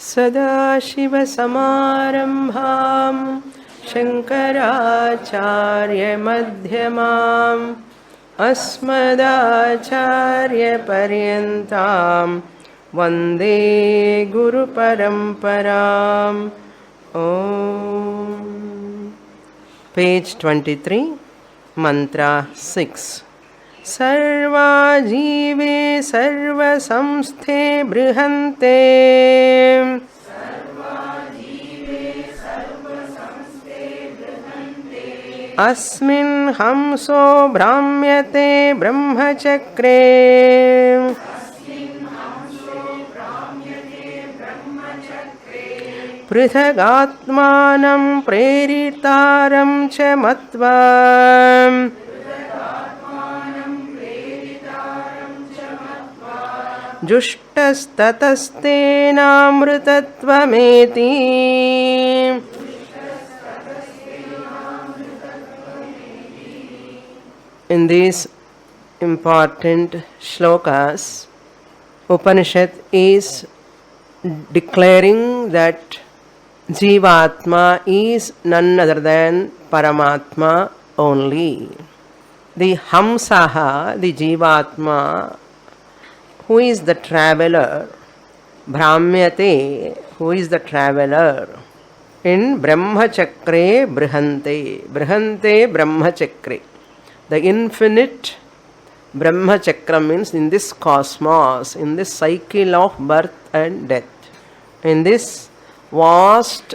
सदाशिवसमारम्भां शङ्कराचार्यमध्यमाम् अस्मदाचार्यपर्यन्तां वन्दे गुरुपरम्पराम्. Page 23, Mantra 6. सर्वा जीवे सर्वसंस्थे बृहन्ते अस्मिन् हंसो भ्राम्यते ब्रह्मचक्रे पृथगात्मानं प्रेरितारं च मत्वा जुष्टस्ततस्तेनामृतत्वमेति. In these important shlokas, Upanishad is declaring that Jivatma is none other than Paramatma only. The Hamsaha, the Jivatma, who is the traveler, Brahmyate, who is the traveler, in Brahmachakre Brihante, Brihante Brahmachakre. The infinite Brahmachakra means in this cosmos, in this cycle of birth and death, in this vast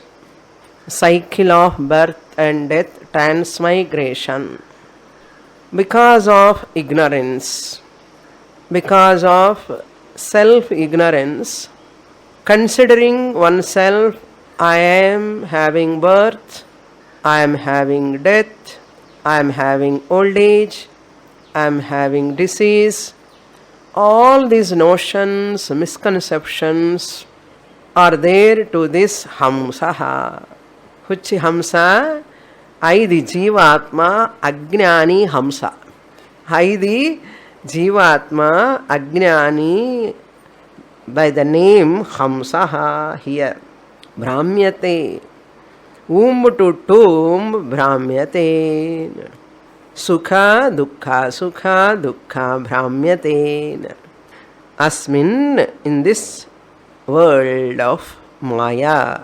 cycle of birth and death, transmigration, because of ignorance, because of self-ignorance, considering oneself, I am having birth, I am having death, I am having old age, I am having disease. All these notions, misconceptions are there to this Hamsaha. Which Hamsa? I the Jivatma Ajnani Hamsa. I the Jivatma Ajnani by the name Hamsaha here. Brahmyate. To tomb Brahmyate. Sukha Dukkha Brahmyate. Asmin, in this world of Maya.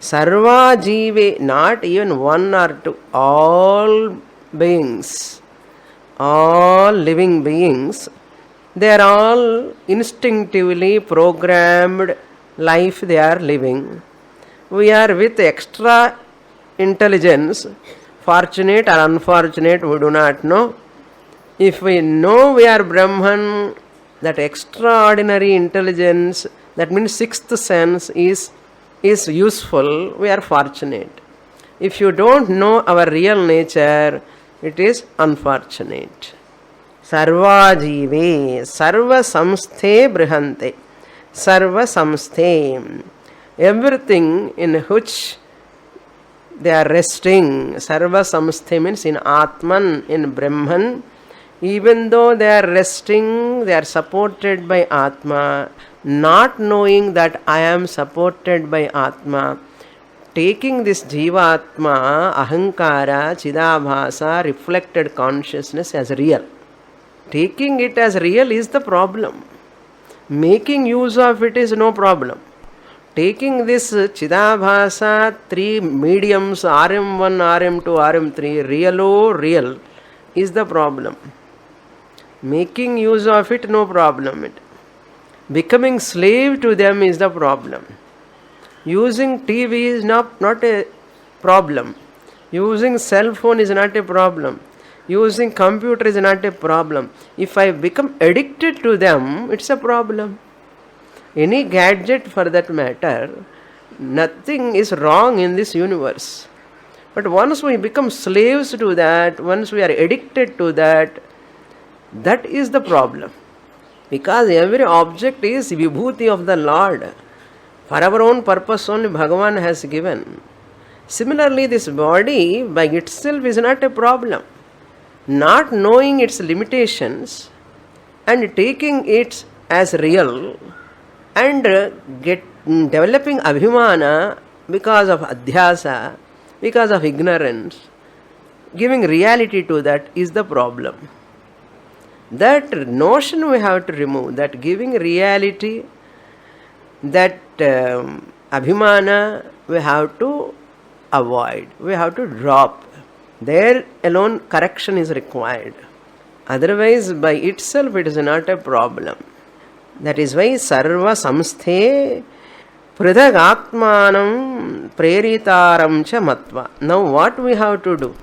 Sarva Jive, not even one or two, all beings, all living beings, they are all instinctively programmed life they are living. We are with extra intelligence, fortunate or unfortunate, we do not know. If we know we are Brahman, that extraordinary intelligence, that means sixth sense is useful, we are fortunate. If you don't know our real nature, it is unfortunate. Sarva jive, sarva samsthe brihante. Sarva samsthe. Everything in which they are resting, sarva samsthe means in Atman, in Brahman. Even though they are resting, they are supported by Atma, not knowing that I am supported by Atma, taking this Jivatma, Ahankara, Chidabhasa, reflected consciousness as real. Taking it as real is the problem. Making use of it is no problem. Taking this Chidabhasa, three mediums, RM1, RM2, RM3, real is the problem. Making use of it, no problem. Becoming slave to them is the problem. Using TV is not a problem. Using cell phone is not a problem. Using computer is not a problem. If I become addicted to them, it's a problem. Any gadget for that matter, nothing is wrong in this universe. But once we become slaves to that, once we are addicted to that, that is the problem. Because every object is vibhuti of the Lord. For our own purpose only Bhagavan has given. Similarly, this body by itself is not a problem. Not knowing its limitations and taking it as real and developing abhimana because of adhyasa, because of ignorance, giving reality to that is the problem. That notion we have to remove, that giving reality, that abhimana we have to avoid, we have to drop. There alone correction is required. Otherwise, by itself it is not a problem. That is why sarva samsthe pridhak atmanam preritaram cha matva. Now what we have to do?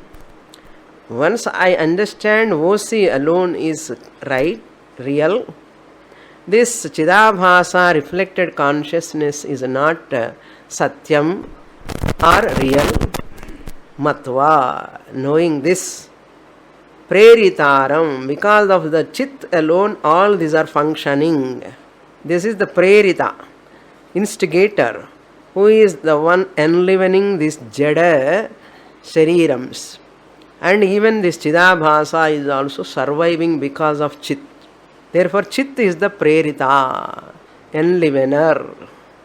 Once I understand OC alone is right, real, this Chidabhasa reflected consciousness is not Satyam or real. Matva, knowing this, Preritaram, because of the Chit alone, all these are functioning. This is the Prerita, instigator, who is the one enlivening this Jada Sharirams. And even this Chidabhasa is also surviving because of Chit. Therefore, Chit is the Prerita, enlivener,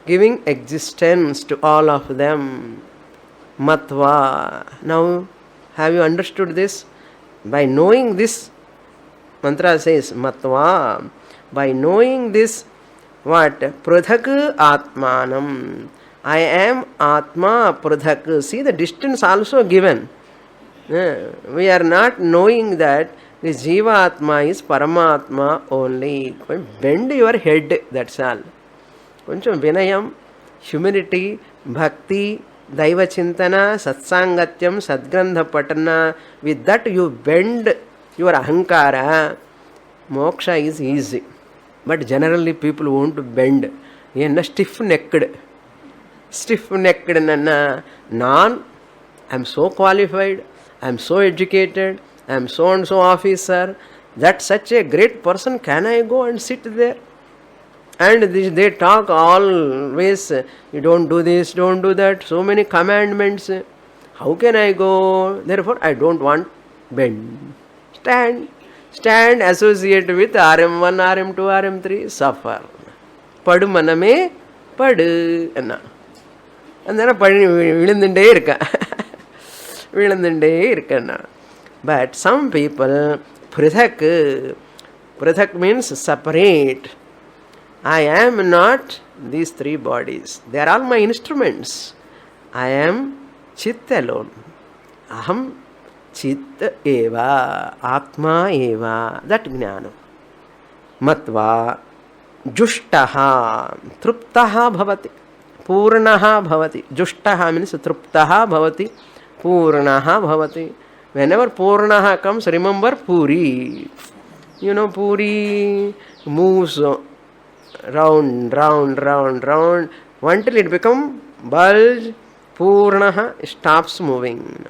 giving existence to all of them. Matva. Now, have you understood this? By knowing this, mantra says, Matva. By knowing this, what? Pradhak Atmanam. I am Atma Pradhak. See the distance also given. We are not knowing that this Jiva Atma is Paramatma only. Bend your head, that's all. Koncham Vinayam, humility, bhakti, Daiva Chintana, Satsangatyam, Sadgrandha Patana. With that you bend your Ahankara. Moksha is easy. But generally people won't bend. Stiff-necked. Stiff-necked nana. I am so qualified. I am so educated, I am so and so officer, that such a great person, can I go and sit there? And they talk always, you don't do this, don't do that, so many commandments. How can I go? Therefore, I don't want bend. Stand, associate with RM1, RM2, RM3, suffer. Padu maname, padu. And then விழுந்துட்டே இருக்கேன். But some people, Prithak means separate. I am not these three bodies. They are all my instruments. I am Chit alone. Aham Chit eva, Atma eva. That jnana. Matva, Jushtaha, Truptaha bhavati, Purnaha bhavati. Jushtaha means Truptaha bhavati, Purnaha bhavati. Whenever Purnaha comes, remember Puri. You know, Puri moves round, until it becomes bulge. Purnaha stops moving.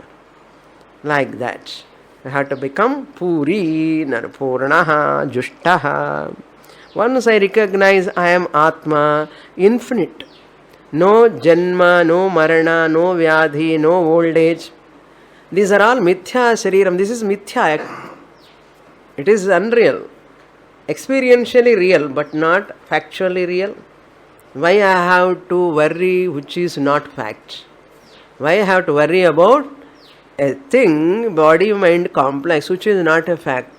Like that. You have to become Puri, Purnaha, Jushtaha. Once I recognize I am Atma, infinite. No Janma, no Marana, no Vyadhi, no old age. These are all Mithya Shariram. This is Mithya. It is unreal. Experientially real, but not factually real. Why I have to worry which is not fact? Why I have to worry about a thing, body-mind complex, which is not a fact?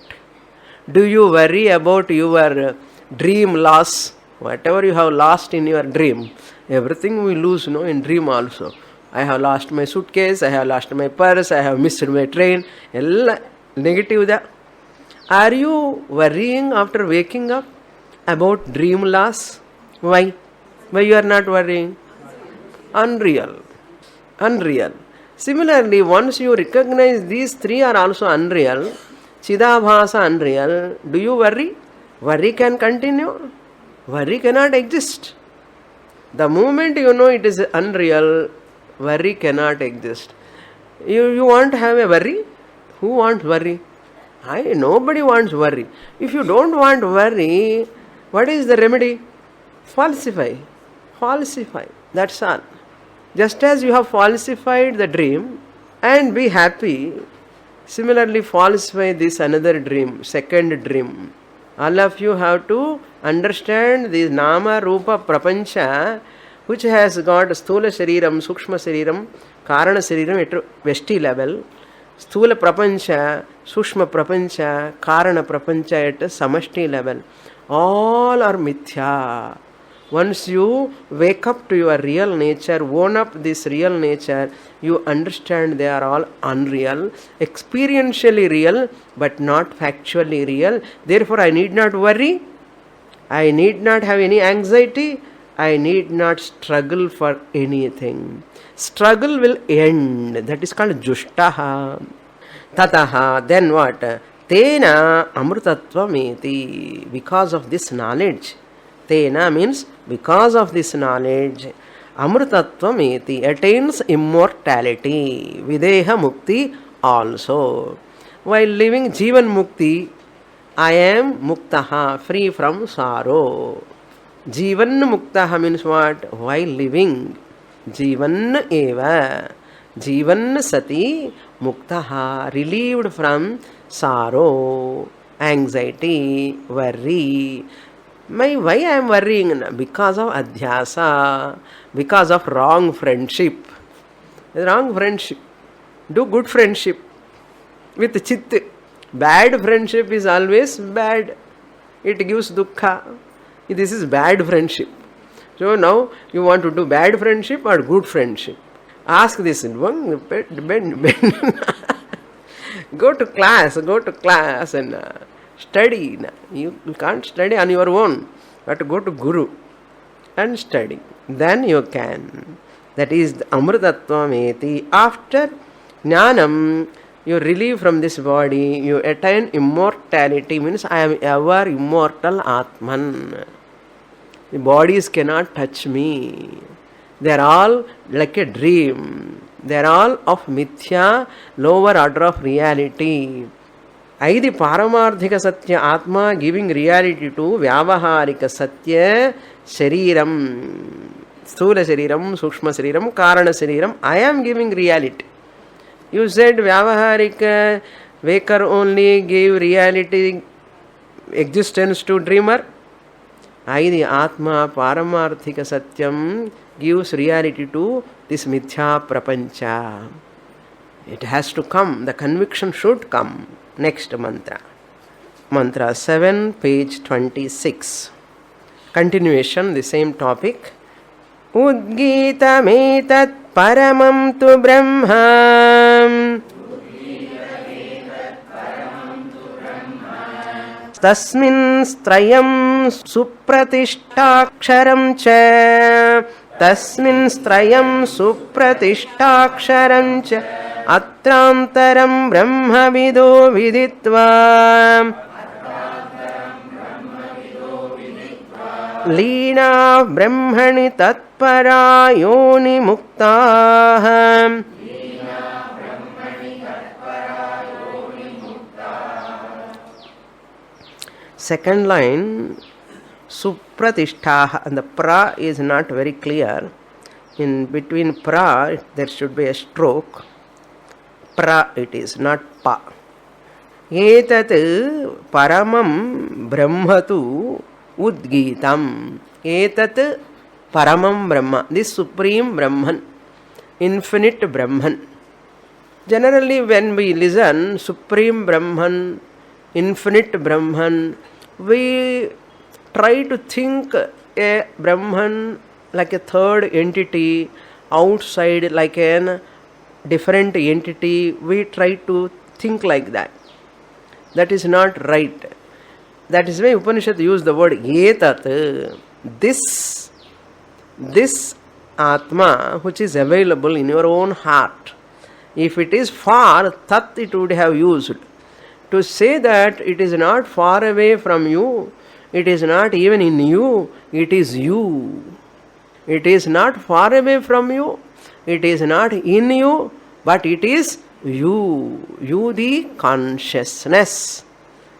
Do you worry about your dream loss? Whatever you have lost in your dream, everything we lose, in dream also. I have lost my suitcase, I have lost my purse, I have missed my train. Ella negative da. Are you worrying after waking up about dream loss? Why? Why you are not worrying? Unreal. Similarly, once you recognize these three are also unreal, Chidabhasa unreal, do you worry? Worry can continue. Worry cannot exist. The moment you know it is unreal, worry cannot exist. You want to have a worry? Who wants worry? Nobody wants worry. If you don't want worry, what is the remedy? Falsify. That's all. Just as you have falsified the dream and be happy, similarly falsify this another dream, second dream. All of you have to understand this Nama Rupa Prapancha. which has got Sthula Shariram, Sukshma Shariram, Karana Shariram at Vesti level, Sthula Prapancha, Sushma Prapancha, Karana Prapancha at Samashti level. All are mithya. Once you wake up to your real nature, own up this real nature, you understand they are all unreal, experientially real, but not factually real. Therefore, I need not worry. I need not have any anxiety. I need not struggle for anything. Struggle will end. That is called jushtaha. Tataha. Then what? Tena amrutatvam. Because of this knowledge. Tena means because of this knowledge. Amrutatvam attains immortality. Videha mukti also. While living Jivan mukti, I am muktaha, free from sorrow. Jivan muktaha means what? While living. Jivan eva. Jivan sati muktaha, relieved from sorrow, anxiety, worry. Why I am worrying? Because of adhyasa, because of wrong friendship. Wrong friendship. Do good friendship with chit. Bad friendship is always bad. It gives dukkha. This is bad friendship. So now you want to do bad friendship or good friendship? Ask this. Go to class and study. You can't study on your own, but go to Guru and study. Then you can. That is the amrutatvameti. After jnanam, you relieve from this body, you attain immortality, means I am ever immortal Atman. The bodies cannot touch me. They are all like a dream. They are all of mithya, lower order of reality. Aidi paramarthika satya atma, giving reality to vyavaharika satya shariram. Sthula shariram, sukshma shariram, karana shariram. I am giving reality. You said Vyavaharika waker only gave reality existence to dreamer. I, the Atma Paramarthika Satyam, gives reality to this Mithya Prapancha. It has to come. The conviction should come. Next mantra. Mantra 7, page 26. Continuation, the same topic. Udgitametat paramam tu brahma tasmin strayam supratishtaksharam cha tasmin strayam supratishtaksharam cha atrantaram brahma vido viditva Leena ब्रह्मणि तत्परा योनि मुक्ताः. Second line, supratishtaah, and the pra is not very clear. In between pra, there should be a stroke. Pra it is, not pa. Etat paramam brahmatu Udgitam. Etat paramam brahma. This supreme Brahman, infinite Brahman. Generally when we listen supreme Brahman, infinite Brahman, we try to think a Brahman like a third entity, outside like a different entity. We try to think like that. That is not right. That is why Upanishad use the word etat. This Atma which is available in your own heart. If it is far, tat it would have used. To say that it is not far away from you, it is not even in you, it is you. It is not far away from you, it is not in you, but it is you. You, the consciousness,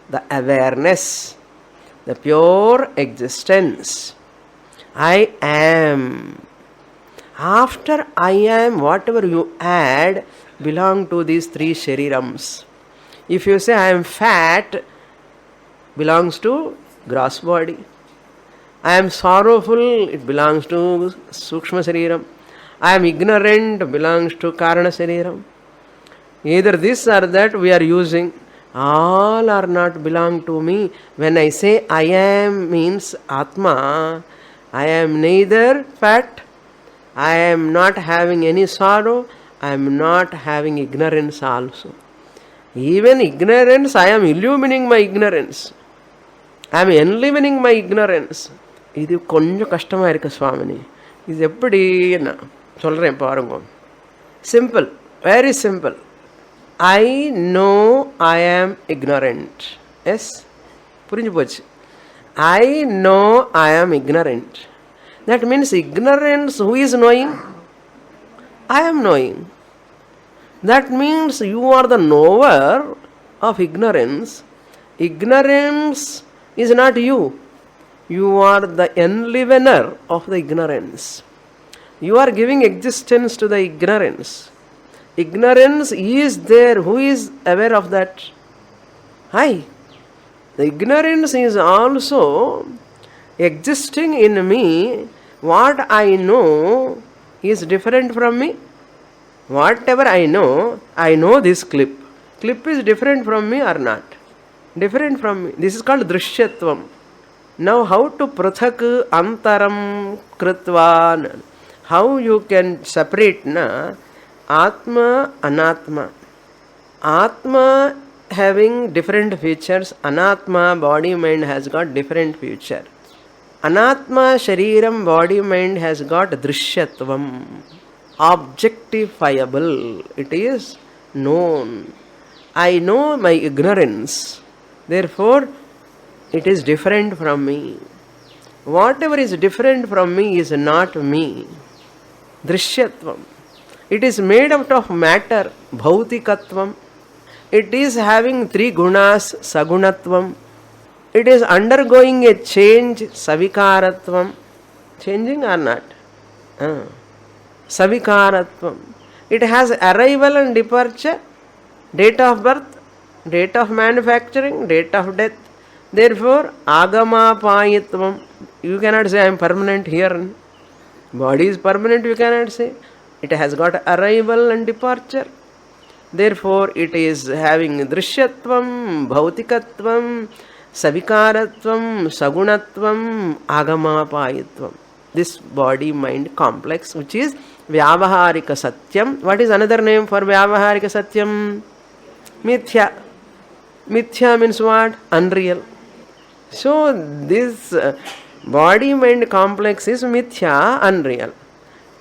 the awareness, the pure existence. I am. After I am, whatever you add belong to these three sharirams. If you say I am fat, belongs to gross body. I am sorrowful, it belongs to Sukshma Shariram. I am ignorant, belongs to Karana Shariram. Either this or that we are using. All are not belong to me. When I say I am means Atma, I am neither fat, I am not having any sorrow, I am not having ignorance also. Even ignorance, I am illumining my ignorance. I am enlivening my ignorance. இது கொஞ்சம் கஷ்டமாக இருக்குது சுவாமினி. இது எப்படி நான் சொல்கிறேன் பாருங்க. Simple, very simple. I know I am ignorant. Yes, புரிஞ்சு போச்சு. I know I am ignorant. That means ignorance, who is knowing? I am knowing. That means you are the knower of ignorance. Ignorance is not you. You are the enlivener of the ignorance. You are giving existence to the ignorance. Ignorance is there. Who is aware of that? I. The ignorance is also existing in me. What I know is different from me. Whatever I know this clip. Clip is different from me or not? Different from me. This is called drishyatvam. Now how to prathak antaram kritvan? How you can separate na atma anatma. Atma having different features, anatma body mind has got different feature. Anatma shariram body mind has got drishyatvam, objectifiable. It is known. I know my ignorance, therefore it is different from me. Whatever is different from me is not me. Drishyatvam. It is made out of matter, bhautikatvam. It is having three gunas, sagunatvam. It is undergoing a change, savikaratvam. Changing or not? Savikaratvam. It has arrival and departure, date of birth, date of manufacturing, date of death. Therefore, agamapayitvam. You cannot say I am permanent here. Body is permanent, you cannot say. It has got arrival and departure. Therefore, it is having drishyatvam, bhautikatvam, savikaratvam, sagunatvam, agamapayitvam. This body-mind complex, which is vyavaharika satyam. What is another name for vyavaharika satyam? Mithya. Mithya means what? Unreal. So, this body-mind complex is mithya, unreal.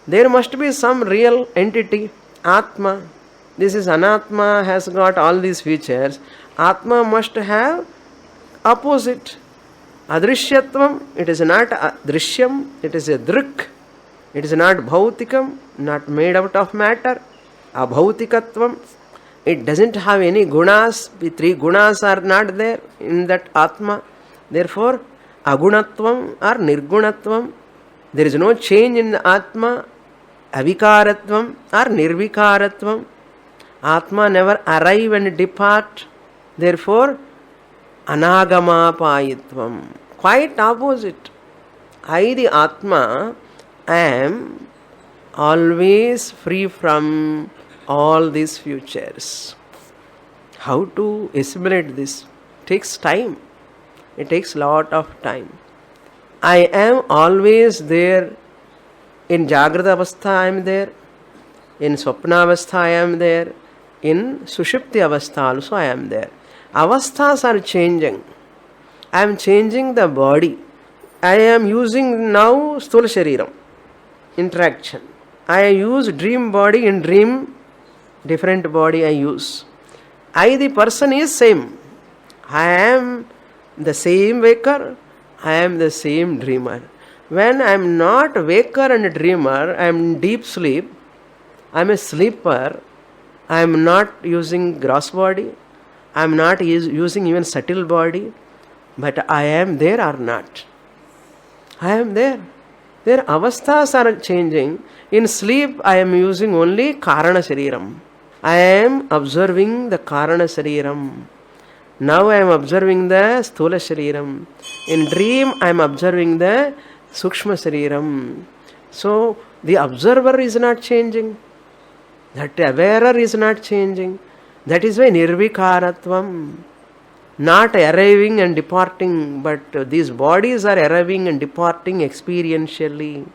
There must be some real entity, Atma. This is Anatma, has got all these features. Atma must have opposite. Adrishyatvam, it is not drishyam, it is a drik. It is not bhautikam, not made out of matter. Abhautikatvam, it doesn't have any gunas. The three gunas are not there in that Atma. Therefore, agunatvam or nirgunatvam. There is no change in Atma. Avikaratvam or nirvikaratvam. Atma never arrive and depart. Therefore, anagamapayitvam. Quite opposite. I, the Atma, am always free from all these futures. How to assimilate this? Takes time. It takes lot of time. I am always there. In Jagrata Avastha I am there. In Swapna Avastha I am there. In Sushupti Avastha also I am there. Avasthas are changing. I am changing the body. I am using now Sthula Shariram. Interaction. I use dream body, in dream different body I use. I, the person, is same. I am the same waker. I am the same dreamer. When I am not waker and dreamer, I am in deep sleep. I am a sleeper. I am not using gross body. I am not using even subtle body. But I am there or not? I am there. Their avasthas are changing. In sleep, I am using only Karana Shariram. I am observing the Karana Shariram. Now I am observing the Sthula Shariram. In dream I am observing the Sukshma Shariram. So the observer is not changing. That awarer is not changing. That is why Nirvikaratvam. Not arriving and departing, but these bodies are arriving and departing experientially.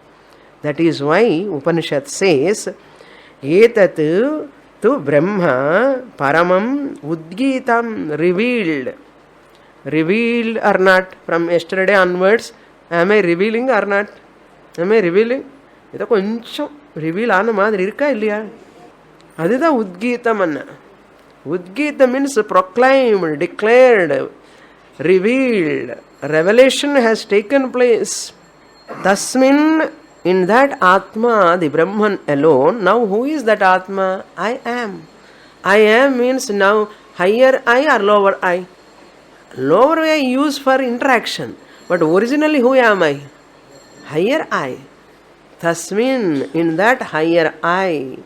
That is why Upanishad says, Etat tu Brahma Paramam Udgitam, revealed. Revealed or not? From yesterday onwards, am I revealing or not? Am I revealing? Idu koncham reveal aana maadhiri irukka illaya? Adida Udgitam anna. Udgita means proclaimed, declared, revealed. Revelation has taken place. Tasmin, in that Atma, the Brahman alone. Now who is that Atma? I am. I am means now higher I or lower I? Lower I use for interaction. But originally who am I? Higher I. Tasmin, in that higher I.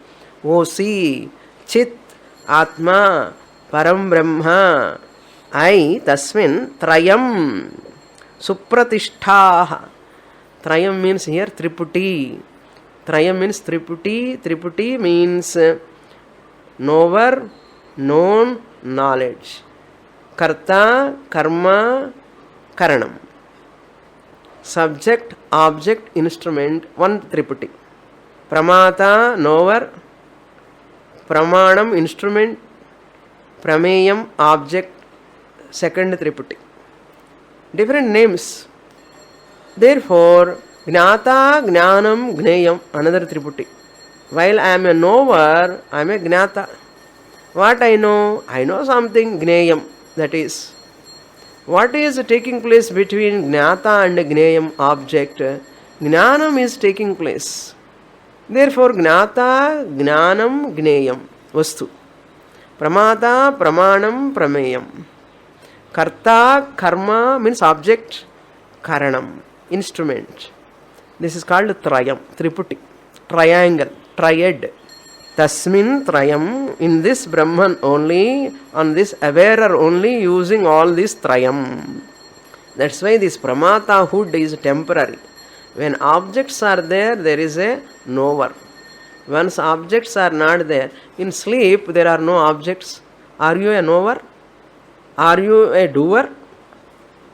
O see, Chit, Atma, Param Brahma, I, Tasmin, Trayam, Supratishthah. Trayam means here Triputi. Trayam means Triputi. Triputi means knower, known, knowledge. Karta, Karma, Karanam. Subject, object, instrument, one Triputi. Pramata, knower. Pramanam, instrument. Prameyam, object, second Triputi. Different names. Therefore, Gnata, Gnanam, Gneyam, another Triputi. While I am a knower, I am a Gnata. What I know? I know something, Gneyam. That is, what is taking place between Gnata and Gneyam object? Gnanam is taking place. Therefore, Gnata, Gnanam, Gneyam, Vastu. Pramata, Pramanam, Prameyam. Karta, Karma means object, Karanam, instrument. This is called Trayam, Triputi, triangle, triad. Tasmin Trayam, in this Brahman only, on this awarer only, using all this Trayam. That's why this Pramata hood is temporary. When objects are there, there is a knower. Once objects are not there, in sleep there are no objects. Are you a knower? Are you a doer?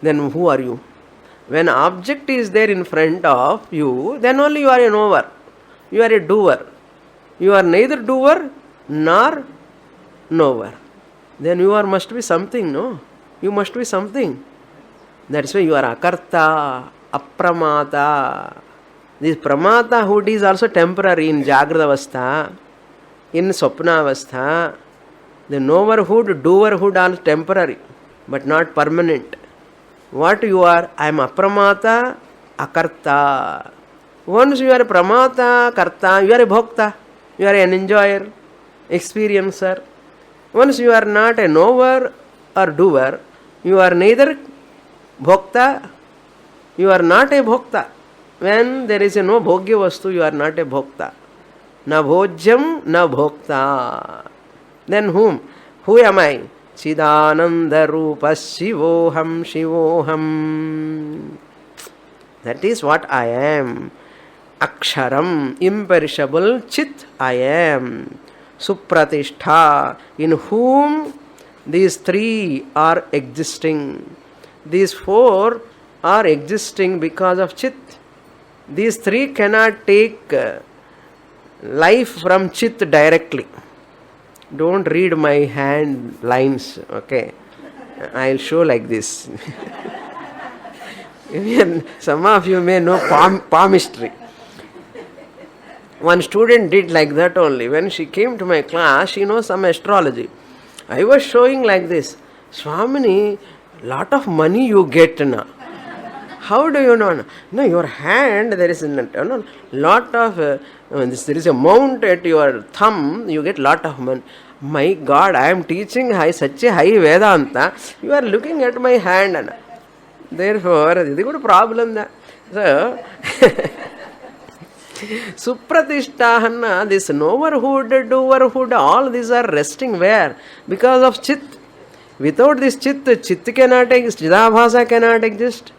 Then who are you? When object is there in front of you, then only you are a knower. You are a doer. You are neither doer nor knower. Then you are must be something, no? You must be something. That's why you are akarta, apramata. This pramata hood is also temporary in Jagrata Avastha, in Swapna Avastha. The knower hood, doer hood are temporary, but not permanent. What you are? I am apramata, akarta. Once you are a pramata, karta, you are a bhokta. You are an enjoyer, experiencer. Once you are not a knower or doer, you are neither bhokta, you are not a bhokta. When there is a no bhogya vastu, you are not a bhokta. Na bhojyam, na bhokta. Then whom? Who am I? Chidananda Rupa Shivoham Shivoham. That is what I am. Aksharam, imperishable, Chit, I am. Supratishtha, in whom these three are existing. These four are existing because of Chit. These three cannot take life from Chit directly. Don't read my hand lines, okay? I'll show like this. Some of you may know palmistry. One student did like that only. When she came to my class, she knows some astrology. I was showing like this. Swamini, lot of money you get now. How do you know? No, your hand, there is a lot of, there is a mount at your thumb, you get lot of money. My God, I am teaching such a high Vedanta. You are looking at my hand. Therefore, this is a good problem. So, Supratishtahanna, this knowerhood, doerhood, all these are resting where? Because of Chit. Without this chit cannot exist, Chidabhasa cannot exist.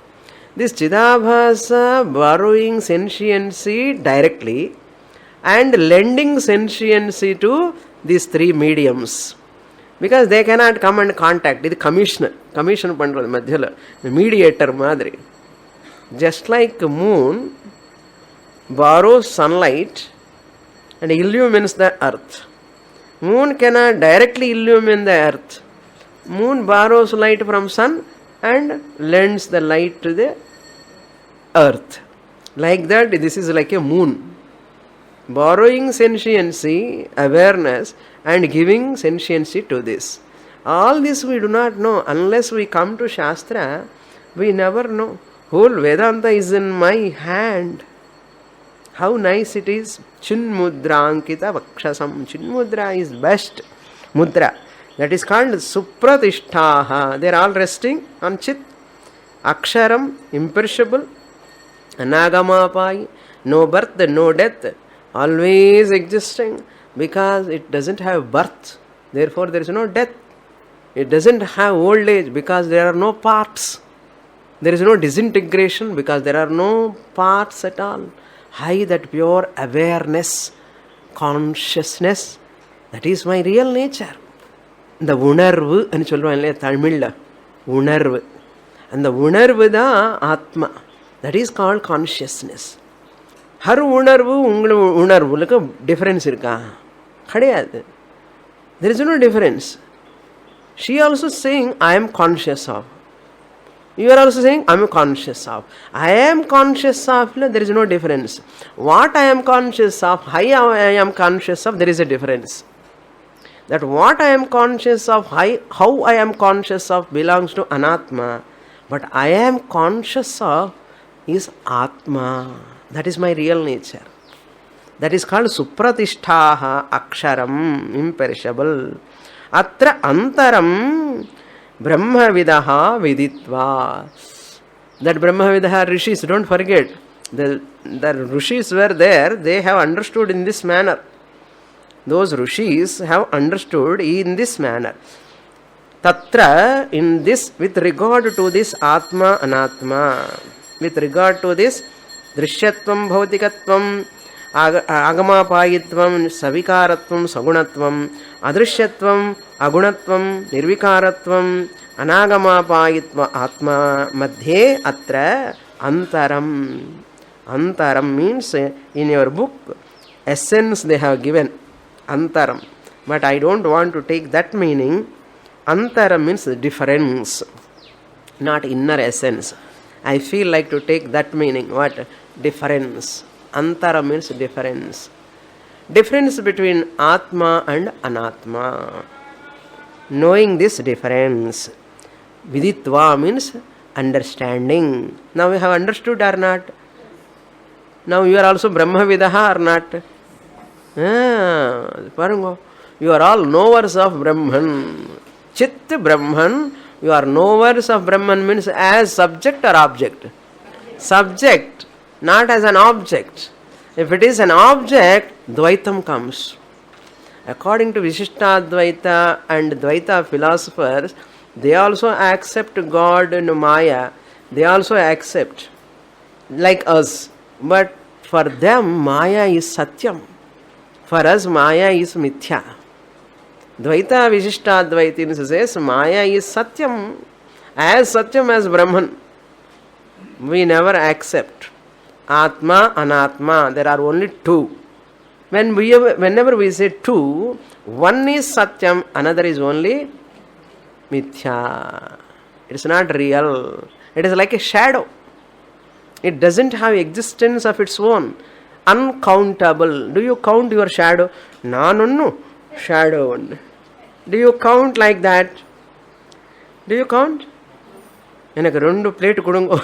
This Chidabhasa borrowing sentiency directly and lending sentiency to these three mediums. Because they cannot come and contact. This commission pandra madhyala, mediator madri. Just like moon borrows sunlight and illumines the earth. Moon cannot directly illumine the earth. Moon borrows light from sun and lends the light to the earth. Like that, this is like a moon. Borrowing sentiency, awareness, and giving sentiency to this. All this we do not know. Unless we come to Shastra, we never know. Whole Vedanta is in my hand. How nice it is. Chinmudrankita vakshasam. Chinmudra is best mudra. That is called Supratishtaha. They are all resting on Chit. Aksharam, imperishable. Anagamapai, no birth, no death. Always existing. Because it doesn't have birth. Therefore there is no death. It doesn't have old age because there are no parts. There is no disintegration because there are no parts at all. High that pure awareness, consciousness, that is my real nature. The unarvu anu solluvan illaya Tamilla, unarvu. And the unarvu da Atma. That is called consciousness. Har unarvu ungal unarvulukku difference irka? Kadiyadu. There is no difference. She also saying I am conscious of. You are also saying I am conscious of. I am conscious of, there is no difference. What I am conscious of, how I am conscious of, there is a difference. That what I am conscious of, how I am conscious of belongs to Anatma. But I am conscious of is Atma. That is my real nature. That is called Supratishtaha Aksharam, imperishable. Atra Antaram Brahmavidaha Viditva. That Brahmavidaha Rishis, don't forget. The Rishis were there, they have understood in this manner. Those Rishis have understood in this manner. Tatra, in this, with regard to this Atma, Anatma, with regard to this Drishyatvam, Bhautikatvam, Agamapayitvam, Savikaratvam, Sagunatvam, Adrishyatvam, Agunatvam, Nirvikaratvam, Anagamapayitva Atma, Madhye Atra Antaram. Antaram means in your book, essence they have given. Antaram. But I don't want to take that meaning. Antaram means difference, not inner essence. I feel like to take that meaning. What? Difference. Antara means difference. Difference between Atma and Anatma. Knowing this difference. Viditva means understanding. Now we have understood or not? Now you are also Brahmavidaha or not? Parango. You are all knowers of Brahman. Chit Brahman. You are knowers of Brahman means as subject or object? Subject, not as an object. If it is an object, Dvaitam comes. According to Vishishtadvaita and Dvaita philosophers, they also accept God and Maya. They also accept, like us. But for them, Maya is Satyam. For us, Maya is Mithya. Dvaita Vishishtadvaita says Maya is Satyam, as Satyam as Brahman. We never accept Atma, Anatma. There are only two. Whenever we say two, one is Satyam, another is only Mithya. It is not real. It is like a shadow. It doesn't have existence of its own. Uncountable. Do you count your shadow? No. Shadow. Do you count like that? Do you count? எனக்கு 2 plate கொடுங்கோ.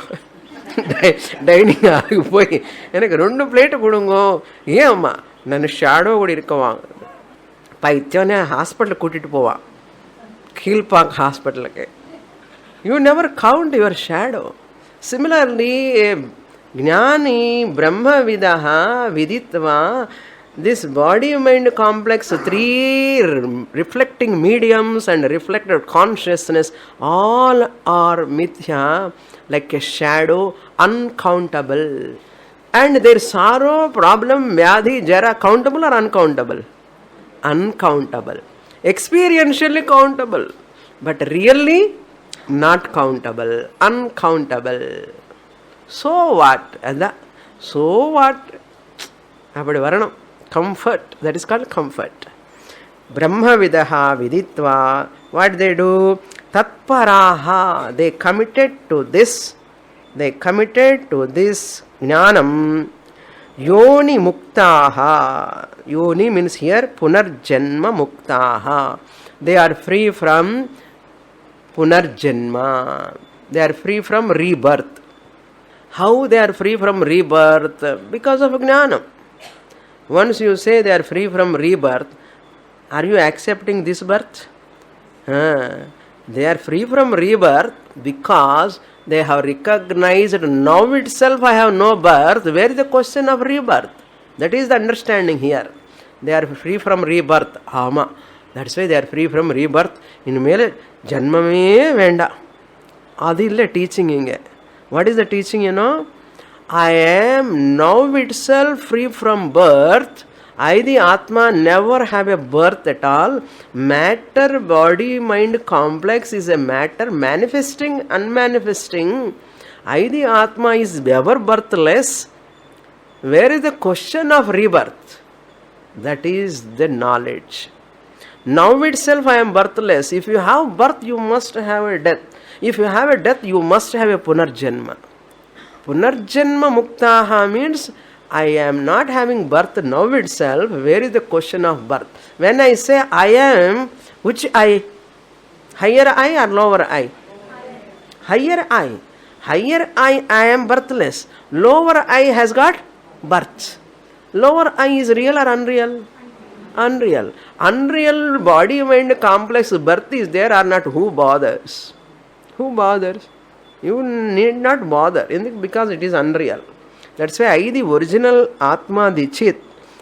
Dining ஆகி போய் எனக்கு 2 plate கொடுங்கோ. ஏன் அம்மா நான் shadow கூட இருக்கவாங்க. பைத்தியம்னே ஹாஸ்பிட்டல் கூட்டிட்டு போவான். கீழ்பாக் ஹாஸ்பிட்டலுக்கு. You never count your shadow. Similarly, Jnani Brahmavidaha Viditva This body-mind complex, three reflecting mediums and reflected consciousness, all are mithya, like a shadow, uncountable. And their sorrow, problem, vyadhi, jara, countable or uncountable? Uncountable. Experientially countable, but really not countable, uncountable. So what? So what? அப்படி வரணும். Comfort, that is called comfort. Brahmavidaha viditva, what they do? Tatparaha, they committed to this jnanam. Yoni muktaha, yoni means here punarjanma muktaha. They are free from punarjanma, they are free from rebirth. How they are free from rebirth? Because of jnanam. Once you say they are free from rebirth, are you accepting this birth? They are free from rebirth because they have recognized now itself I have no birth. Where is the question of rebirth? That is the understanding here. They are free from rebirth. Ama. That's why they are free from rebirth. In mele janmame venda. Adilla teaching inge. What is the teaching, you know? I am now itself free from birth. I, the Atma, never have a birth at all. Matter, body, mind complex is a matter manifesting, unmanifesting. I, the Atma, is ever birthless. Where is the question of rebirth? That is the knowledge. Now itself I am birthless. If you have birth, you must have a death. If you have a death, you must have a punarjanma. Punarjanma muktaha means I am not having birth now itself. Where is the question of birth? When I say I am, which I? Higher I or lower I? Higher I. Higher I am birthless. Lower I has got birth. Lower I is real or unreal? Unreal. Unreal body-mind complex birth is there or not? Who bothers? Who bothers? You need not bother because it is unreal. That's why I, the original Atma, the Chit,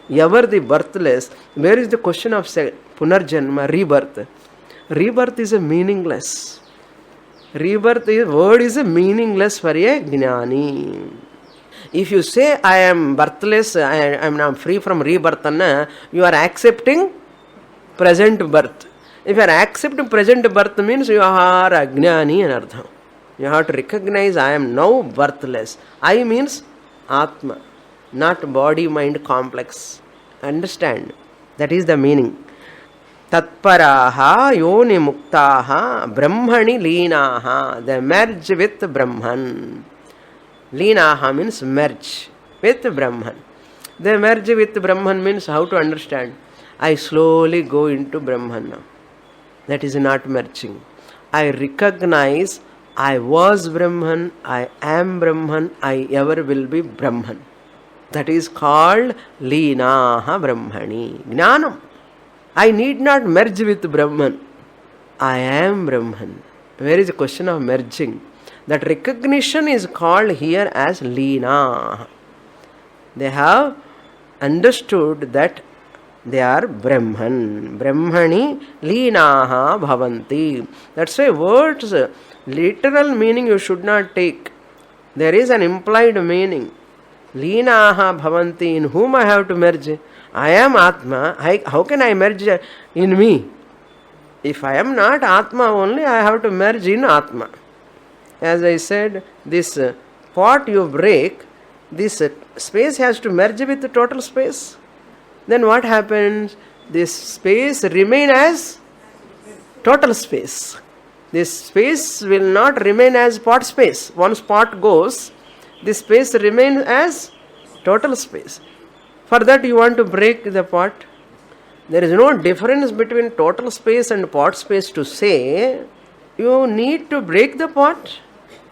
ever the birthless. Where is the question of punarjanma, rebirth? Rebirth is a meaningless. Rebirth word is a meaningless for a jnani. If you say I am birthless, I am now free from rebirth, you are accepting present birth. If you are accepting present birth means you are ajnani and ardha. You have to recognize I am now birthless. I means Atma, not body-mind complex. Understand? That is the meaning. Tatparaha yoni muktaha brahmani leenaha. They merge with Brahman. Leenaha means merge with Brahman. They merge with Brahman means how to understand? I slowly go into Brahman now. That is not merging. I recognize I was Brahman, I am Brahman, I ever will be Brahman. That is called Leenaha Brahmani. Jnanam. I need not merge with Brahman. I am Brahman. Where is the question of merging? That recognition is called here as Leena. They have understood that they are Brahman. Brahmani Leenaha Bhavanti. That's why words, literal meaning you should not take. There is an implied meaning. Leenaha Bhavanti. In whom I have to merge? I am Atma. How can I merge in me? If I am not Atma only, I have to merge in Atma. As I said, this pot you break, this space has to merge with the total space. Then what happens? This space remain as total space. This space will not remain as pot space. Once pot goes, this space remains as total space. For that you want to break the pot. There is no difference between total space and pot space to say. You need to break the pot.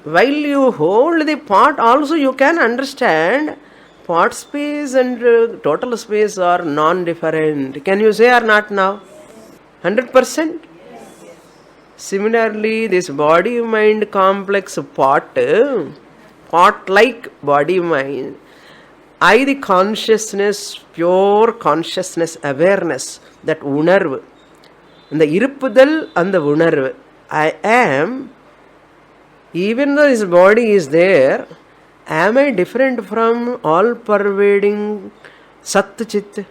While you hold the pot also you can understand pot space and total space are non-different. Can you say or not now? 100%? Similarly, this body-mind complex pot like body-mind, I, the consciousness, pure consciousness, awareness, that unarvu, the irupudal and the unarvu, I am, even though this body is there, am I different from all pervading Sat Chit?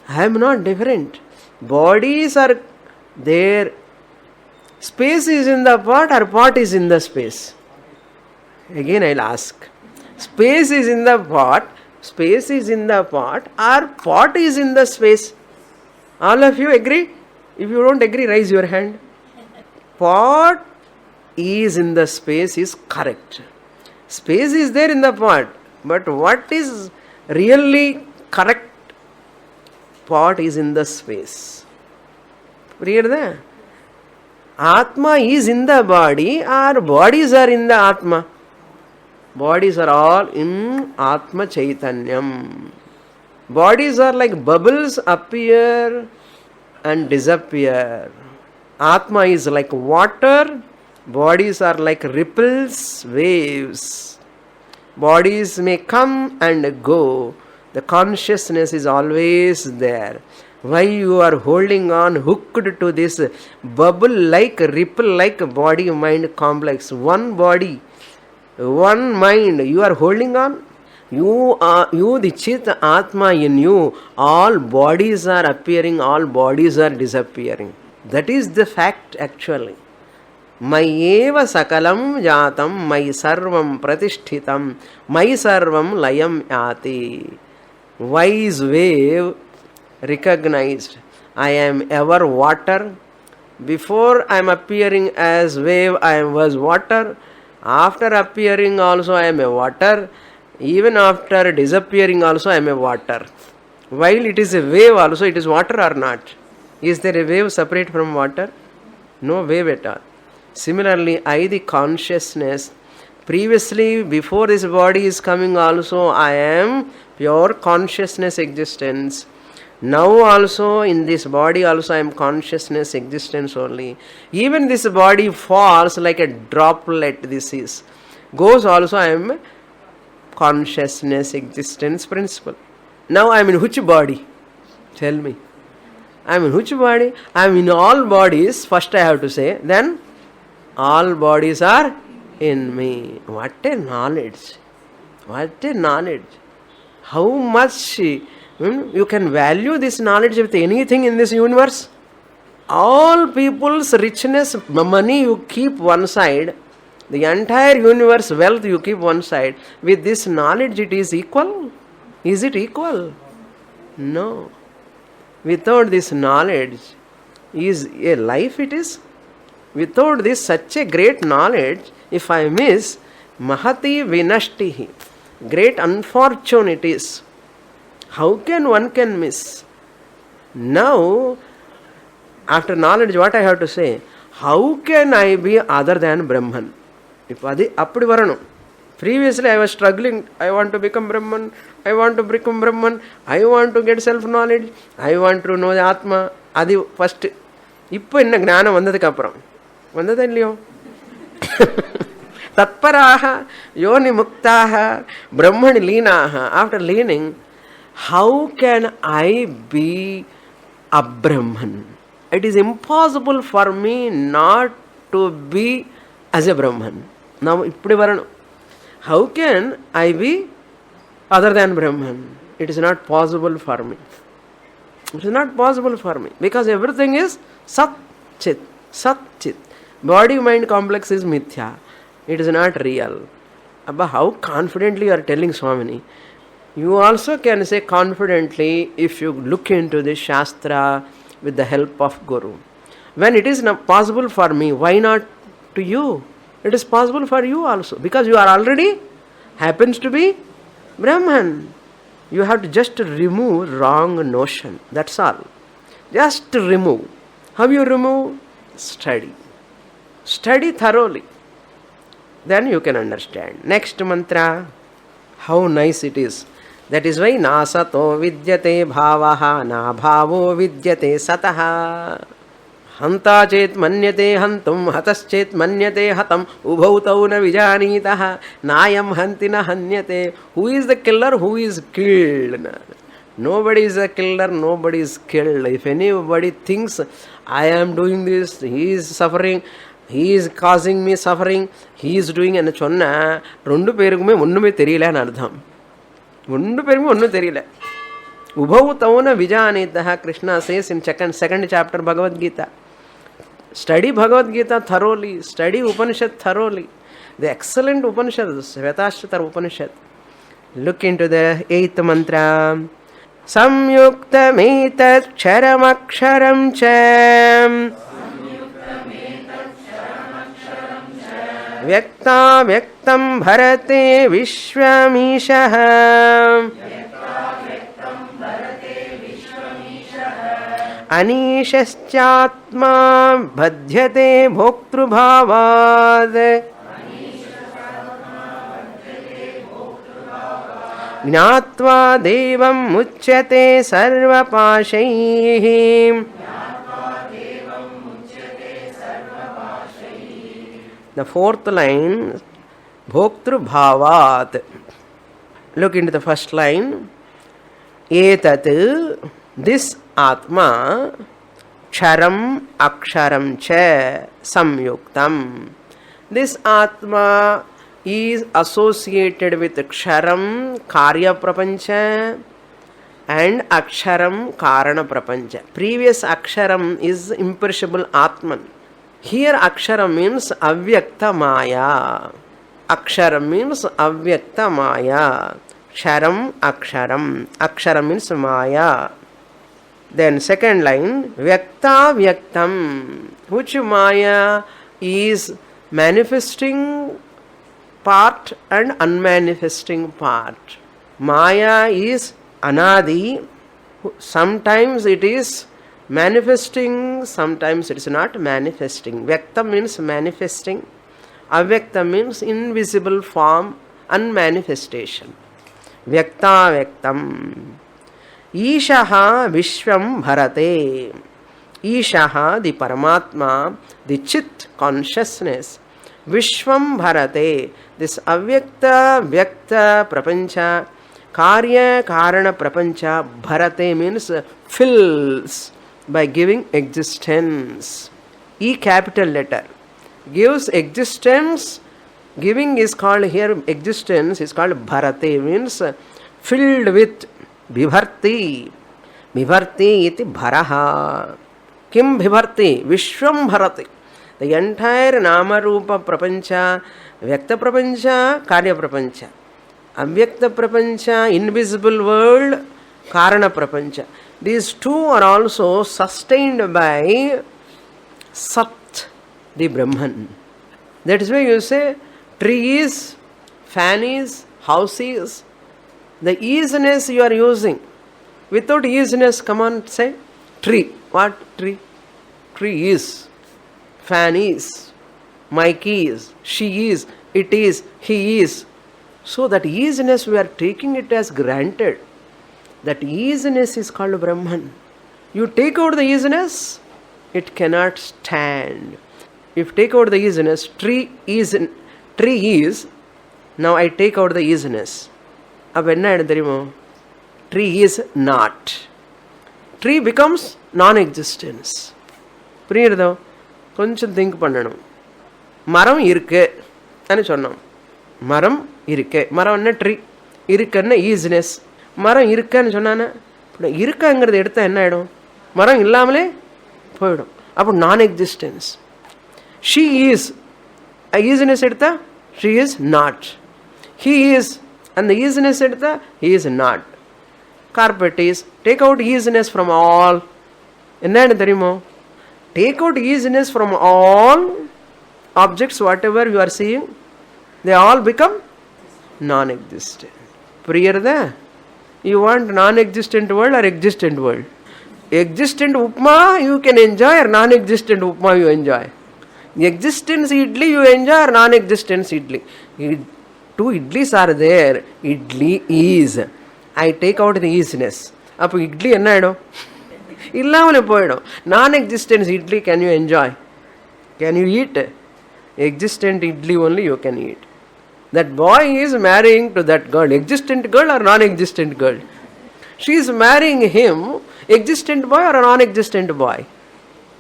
I am not different. Bodies are there. Space is in the pot or pot is in the space? Again I'll ask. Space is in the pot, space is in the pot, or pot is in the space? All of you agree? If you don't agree, raise your hand. Pot is in the space is correct. Space is there in the pot, but what is really correct? Pot is in the space. Clear there? Atma is in the body, or bodies are in the Atma? Bodies are all in Atma Chaitanyam. Bodies are like bubbles, appear and disappear. Atma is like water, bodies are like ripples, waves. Bodies may come and go. The consciousness is always there. Why you are holding on, hooked to this bubble like, ripple like body-mind complex? One body, one mind, you are holding on. You the Chit Atma in you, all bodies are appearing, all bodies are disappearing. That is the fact actually. Mayeva sakalam jatam, mai sarvam pratishthitam, mai sarvam layam yati. Wise wave recognized, I am ever water. Before I am appearing as wave, I was water. After appearing also I am a water. Even after disappearing also I am a water. While it is a wave also, it is water or not? Is there a wave separate from water? No wave at all. Similarly, I, the consciousness, previously before this body is coming also I am pure consciousness existence. Now also in this body also I am consciousness existence only. Even this body falls like a droplet, this is. Goes also I am consciousness existence principle. Now I am in which body? Tell me. I am in which body? I am in all bodies, first I have to say. Then all bodies are in me. What a knowledge. What a knowledge. How much you can value this knowledge with anything in this universe? All people's richness, money you keep one side. The entire universe wealth you keep one side. With this knowledge it is equal? Is it equal? No. Without this knowledge, is a life it is? Without this such a great knowledge, if I miss, mahati vinashtihi, great unfortunities. How can one can miss? Now, after knowledge, what I have to say? How can I be other than Brahman? If adi appadi varanu. Previously I was struggling. I want to become Brahman. I want to become Brahman. I want to get self-knowledge. I want to know the Atma. Adi first. இப்போ என்ன ஞானம் வந்ததுக்கு அப்புறம் வந்ததா இல்லையோ? தத்பராக யோனி முக்தாக பிரம்மணி லீனாக. After leaning, how can I be a Brahman? It is impossible for me not to be as a Brahman. Now இப்படி வரணும். How can I be other than Brahman? It is not possible for me. It is not possible for me because everything is Sat Chit. Sat Chit. Body-mind complex is mithya. It is not real. Abba, how confidently you are telling Swamini. You also can say confidently if you look into this Shastra with the help of Guru. When it is not possible for me, why not to you? It is possible for you also because you are already happens to be Brahman. You have to just remove wrong notion. That's all. Just remove. How you remove? Study. Study thoroughly. Then you can understand. Next mantra. How nice it is. That is why nasato vidyate bhavaha na bhavo vidyate sataha. हंता चेत मन्यते हंतुम हतश्चेत मन्यते हतम उभौ तौ न विजानीतः नायम हंति न हन्यते. Who is the killer? Who is killed? Nobody is a killer, nobody is killed. If anybody thinks I am doing this, he is suffering, he is causing me suffering, he is doing అని சொன்னா రెండు పేరుకుమే ஒண்ணுமே தெரியல అని అర్థం. రెండు పేరుకుమే ஒண்ணும் தெரியல. ఉభౌ తౌన విజానీతః. Krishna says in second chapter Bhagavad Gita. Study Bhagavad Gita thoroughly, study Upanishad thoroughly. The excellent Upanishad, Svetasvatara Upanishad. Look into the 8th mantra. Samyuktametatksharam cha vyakta vyaktam bharate vishwamishah अनीशश्चात्मा बध्यते भोक्तृभावात् ज्ञात्वा देवं मुच्यते सर्वपाशैः. The 4th line, भोक्तृभावात्. Look into the first line. एतत्, this Atma, ksharam aksharam cha samyuktam. This Atma is associated with ksharam karya prapancha and aksharam karana prapancha. Previous aksharam is imperishable Atman. Here aksharam means avyakta maya. Aksharam means avyakta maya. Ksharam aksharam. Aksharam means maya. Then second line, vyakta vyaktam. Which maya is manifesting part and unmanifesting part. Maya is anadi. Sometimes it is manifesting, sometimes it is not manifesting. Vyakta means manifesting. Avyakta means invisible form, unmanifestation. Vyakta vyaktam. Ishaha Vishwam Bharate. Ishaha, the Paramatma, the Chit consciousness. Vishwam Bharate. This Avyakta Vyakta Prapancha, Karya Karana Prapancha, Bharate means fills by giving existence. E capital letter gives existence. Giving is called here, existence is called Bharate, means filled with. Bhivarti. Bhivarti iti bharaha. Kim bhivarti? Vishwam bharati. The entire nama rupa prapancha, vyakta prapancha, karya prapancha. Avyakta prapancha, invisible world, karana prapancha. These two are also sustained by Sat, the Brahman. That is why you say trees, fan is, house is. The easiness you are using. Without easiness, come on, say tree. What tree? Tree is. Fan is. Mike is. She is. It is. He is. So that easiness we are taking it as granted. That easiness is called Brahman. You take out the easiness, it cannot stand. If take out the easiness, tree is. Now I take out the easiness. அப்போ என்ன ஆகிடும் தெரியுமோ? Tree is not. Tree becomes நான் existence. புரியுறதோ? கொஞ்சம் think பண்ணணும். மரம் இருக்கு అని சொன்னோம். மரம் இருக்கு. மரம் என்ன? ட்ரீ. இருக்குன்னா ஈஸினஸ். மரம் இருக்குன்னு சொன்னானே, இப்போ இருக்காங்கிறது எடுத்தால் என்ன ஆகிடும்? மரம் இல்லாமலே போயிடும். அப்போ நான் எக்ஸிஸ்டன்ஸ். She is. ஈஸினஸ் எடுத்தா she is not. He is. And the easiness edutha, he is not. Carpet is. Take out easiness from all. Enna theriyumo? Take out easiness from all objects, whatever you are seeing, they all become non-existent. Priyarada? You want non-existent world or existent world? Existent upma you can enjoy or non-existent upma you enjoy? Existence idli you enjoy or non-existence idli? Two idlis are there. Idli is. I take out the easiness. அப்போ இட்லி என்ன ஆகிடும்? இல்லாமலே போயிடும். நான் existence idli can you enjoy? Can you eat? Existent idli only you can eat. That boy is marrying to that girl. Existent girl or non-existent girl? She is marrying him. Existent boy or a non-existent boy?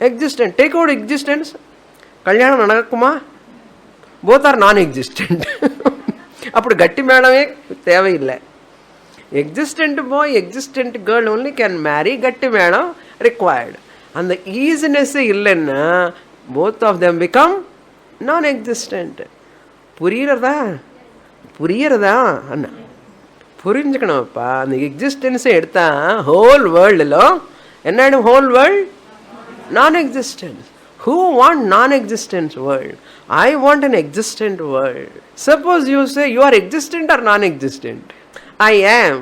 Existent. Take out existence. Kalyanam nadakuma? Both are non-existent. அப்படி கட்டி மேடமே தேவையில்லை. Existent boy, existent girl only can marry. கட்டி madam required. அந்த easiness இல்லைன்னா both of them become non-existent. புரியுறதா அண்ணா? புரிஞ்சுக்கணும்ப்பா. அந்த எக்ஸிஸ்டன்ஸை எடுத்தா whole வேர்ல்டில் என்ன ஆயிடும்? Whole world non-existence. Who want non-existence world? I want an existent world. Suppose you say you are existent or non-existent. I am.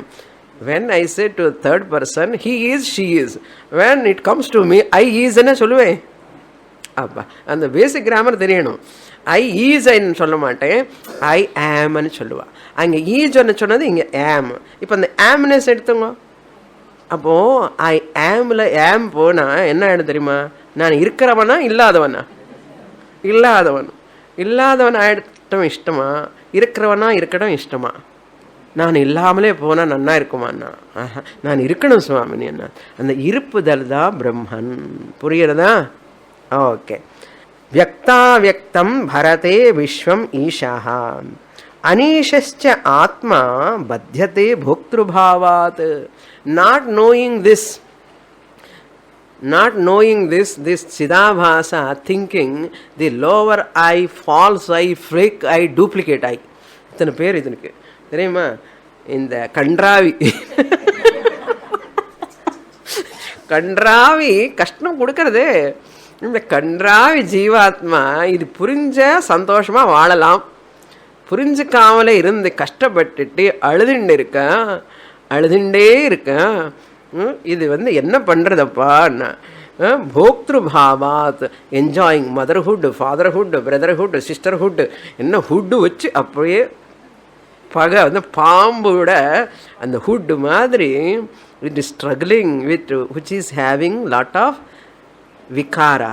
When I say to a third person, he is, she is. When it comes to me, I is என்ன சொல்லுவேன்? அப்பா அந்த பேசிக் grammar தெரியணும். ஐ is ஐன்னு சொல்ல மாட்டேன், ஐ ஆம்னு சொல்லுவாள். அங்கே ஈஜ்னு சொன்னது இங்கே ஆம். இப்போ அந்த ஆம்னஸ் எடுத்துங்க. அப்போது ஐ ஆமில் ஆம் போனால் என்ன ஆகிடும் தெரியுமா? நான் இருக்கிறவனா இல்லாதவனா? இல்லாதவன் ஆகிடட்டும் இஷ்டமா, இருக்கிறவனா இருக்கட்டும் இஷ்டமா? நான் இல்லாமலே போனால் நன்னா இருக்குமாண்ணா? நான் இருக்கணும் சுவாமினி அண்ணா. அந்த இருப்புதல் தான் பிரம்மன். புரியுறதா? ஓகே. வியக்தாவியக்தம் பரதே விஸ்வம் ஈஷாஹ அனீஷஸ்ச ஆத்மா பத்யதே போக்திருபாவாத். நாட் நோயிங் திஸ் சிதாபாசா thinking the lower I, false I, freak I, duplicate I. இத்தனை பேர் இதனுக்கு தெரியுமா? இந்த கன்றாவி கஷ்டம் கொடுக்கறது. இந்த கன்றாவி ஜீவாத்மா இது புரிஞ்ச சந்தோஷமாக வாழலாம். புரிஞ்சுக்காமலே இருந்து கஷ்டப்பட்டுட்டு அழுதுண்டே இருக்கேன். இது என்ன பண்ணுறதப்பான்னா போக்திருபாவாத், enjoying motherhood, fatherhood, brotherhood, sisterhood, என்ன ஹுட்டு வச்சு அப்படியே பகை பாம்போட அந்த ஹுட் மாதிரி it is struggling with which is having lot of vikara,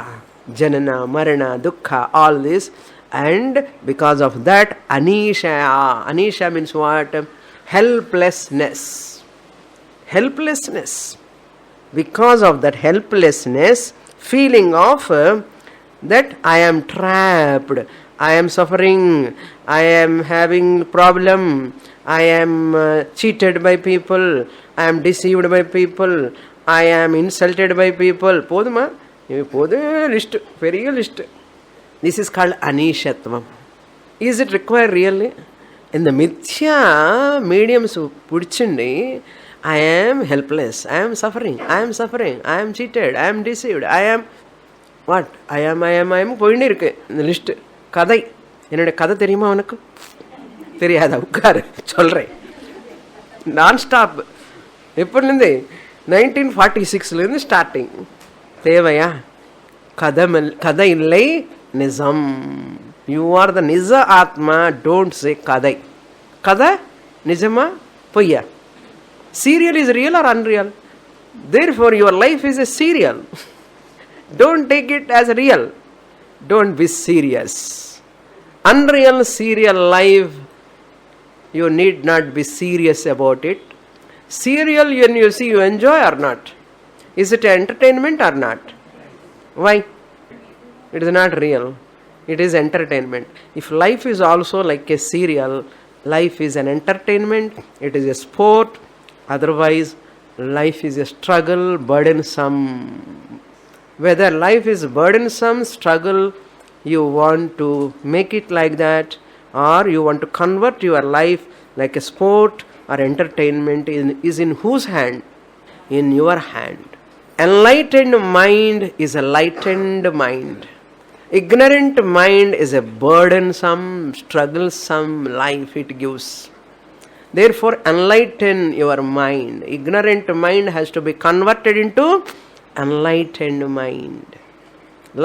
janana, marana, dukkha, all this. And because of that anisha means what? Helplessness. Because of that helplessness, feeling of that I am trapped, I am suffering, I am having problem, I am cheated by people, I am deceived by people, I am insulted by people. போதுமா? போதே list, பெரிய list. This is called அனீஷத்வம். Is it require really? இந்த மித்யா mediums பிடிச்சுண்டு ஐ ஆம் helpless, ஐ ஆம் suffering, ஐ ஆம் seated, ஐ ஆம் டிசீவ்டு, ஐ ஆம் போயின்னு இருக்கு இந்த லிஸ்ட்டு. கதை, என்னுடைய கதை தெரியுமா உனக்கு? தெரியாதா? உட்காரு சொல்கிறேன். நான் ஸ்டாப். எப்போலேருந்து? 1946 ஸ்டார்டிங். தேவையா? கதை இல்லை, நிஜம். யூ ஆர் த நிஜ ஆத்மா. டோன்ட் சே கதை. கதை நிஜமா பொய்யா? Serial is real or unreal? Therefore your life is a serial. Don't take it as real. Don't be serious. Unreal serial life, you need not be serious about it. Serial, when you see, you enjoy or not? Is it entertainment or not? Why? It is not real. It is entertainment. If life is also like a serial, life is an entertainment, it is a sport. Otherwise, life is a struggle, burdensome. Whether life is burdensome, struggle, you want to make it like that, or you want to convert your life like a sport or entertainment, is in whose hand? In your hand. Enlightened mind is a lightened mind. Ignorant mind is a burdensome, strugglesome life it gives. Therefore, enlighten your mind. Ignorant mind has to be converted into enlightened mind.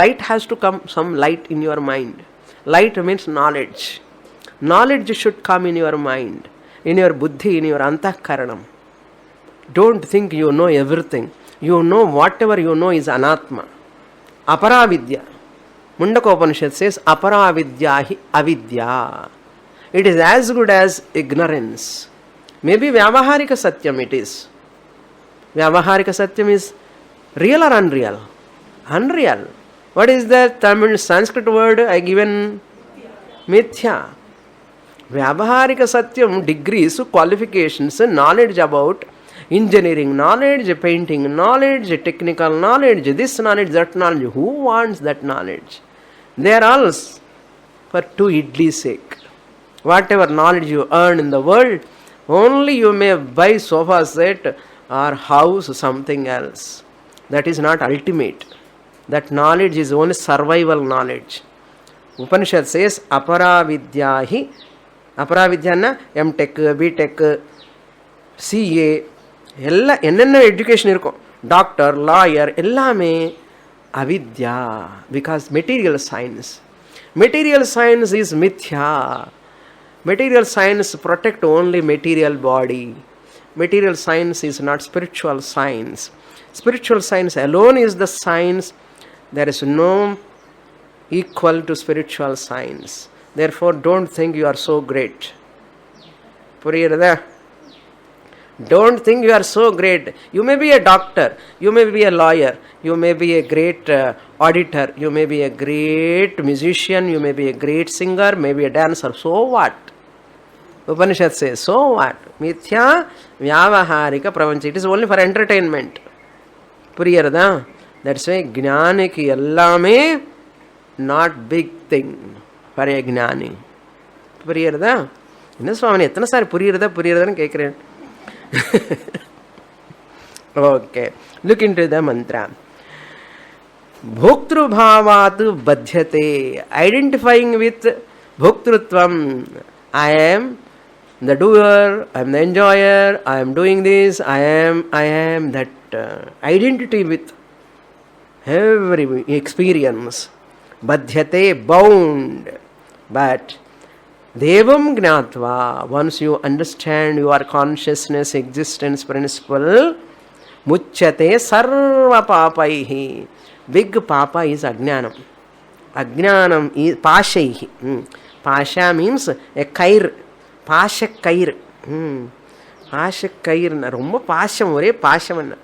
Light has to come, some light in your mind. Light means knowledge. Knowledge should come in your mind, in your buddhi, in your antahkaranam. Don't think you know everything. You know whatever you know is anatma. Aparavidya. Mundaka Upanishad says aparavidya hi avidya. It is as good as ignorance. Maybe Vyavaharika Satyam it is. Vyavaharika Satyam is real or unreal? Unreal. What is the Tamil Sanskrit word I given? Mithya. Vyavaharika Satyam degrees, qualifications, knowledge about engineering, knowledge, painting, knowledge, technical knowledge, this knowledge, that knowledge. Who wants that knowledge? They are all for two idli's sake. Whatever knowledge you earn in the world, only you may buy sofa set or house something else. That is not ultimate. That knowledge is only survival knowledge. Upanishad says aparavidyahi. Aparavidyana M.Tech, B.Tech, CA ಎಲ್ಲ என்னென்ன education இருக்கும், doctor, lawyer, எல்லாமே அவித்யா. Because material science. Material science is மித்யா. Material science protect only material body. Material science is not spiritual science. Spiritual science alone is the science. There is no equal to spiritual science. Therefore, don't think you are so great. Puriyada? Don't think you are so great. You may be a doctor, you may be a lawyer, you may be a great auditor, you may be a great musician, you may be a great singer, maybe a dancer. So what? Upanishad says, so what? Mithya Vyavaharika Pravancha. It is only for entertainment. Puriyarada? That's why Jnaniki ellame not big thing for a Jnani. Puriyarada? Inna Swamini, ethana sari Puriyarada Puriyarada kekren. Okay. Look into the mantra. Bhoktru bhavat badhyate. Identifying with bhoktrutvam. I am the doer, I am the enjoyer, I am doing this, I am that identity with every experience. Badhyate, bound. But Devam Gnatva, once you understand your consciousness, existence principle, Muchyate Sarva Papaihi. Big Papa is Ajnanam. Ajnanam is Pashaihi. Pasha means a kair. Pasha kair. Pasha kair. Romba Pasham, ore Pashamanna.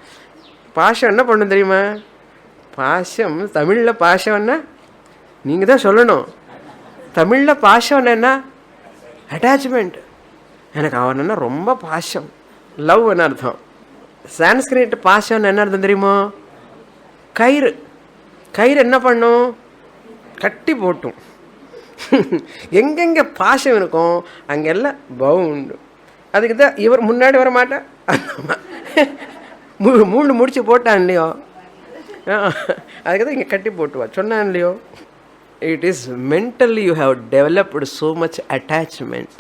Pasha enna pannu theriyuma? Pasham, Tamil la Pasha enna? Neenga da sollano. Tamil la Pasha enna? Attachment. எனக்கு அவனா ரொம்ப பாசம், love என்ன அர்த்தம். சான்ஸ்கிரிட் பாசம் என்ன அர்த்தம் தெரியுமோ? கயிறு. கயிறு என்ன பண்ணும்? கட்டி போட்டும். எங்கெங்க பாசம் இருக்கும் அங்கெல்லாம் பவுண்டு. அதுக்கு தான் இவர் முன்னாடி வர மாட்டேன், மூணு முடிச்சு போட்டான் இல்லையோ, அதுக்கு தான் இங்கே கட்டி போட்டுவா சொன்னான் இல்லையோ. It is mentally you have developed so much attachment.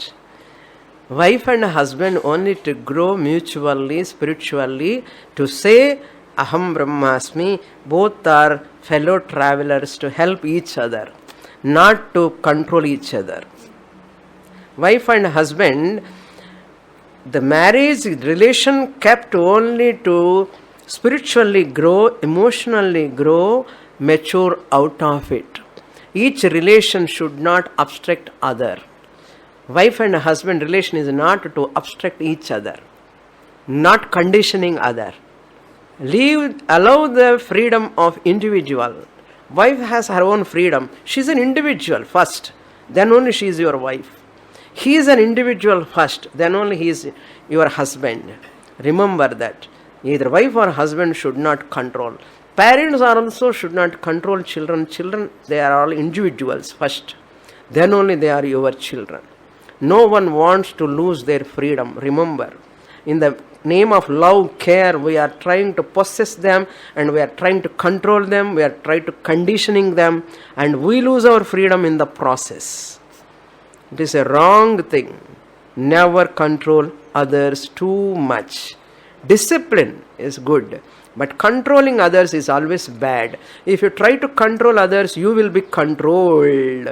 Wife and husband only to grow mutually, spiritually, to say Aham Brahmasmi. Both are fellow travelers to help each other, not to control each other. Wife and husband, the marriage relation kept only to spiritually grow, emotionally grow, mature out of it. Each relation should not obstruct other. Wife and husband relation is not to obstruct each other, not conditioning other. Allow the freedom of individual. Wife has her own freedom. She is an individual first, then only she is your wife. He is an individual first, then only he is your husband. Remember that. Either wife or husband should not control. Parents are also should not control children. Children, they are all individuals first. Then only they are your children. No one wants to lose their freedom. Remember, in the name of love, care, we are trying to possess them and we are trying to control them. We are trying to conditioning them and we lose our freedom in the process. It is a wrong thing. Never control others too much. Discipline is good. But controlling others is always bad. If you try to control others, you will be controlled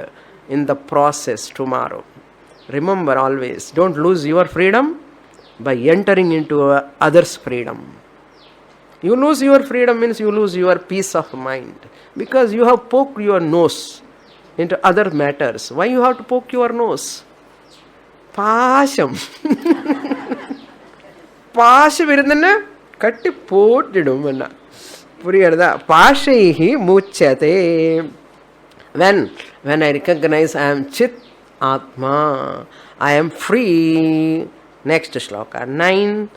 in the process tomorrow. Remember always, don't lose your freedom by entering into others' freedom. You lose your freedom means you lose your peace of mind. Because you have poked your nose into other matters. Why you have to poke your nose? Pasham. Pasham irundana katti pottidum enna. Puriyadha? Pashaihi muchyate. When I recognize I am Chit Atma, I am free. Next shloka 9.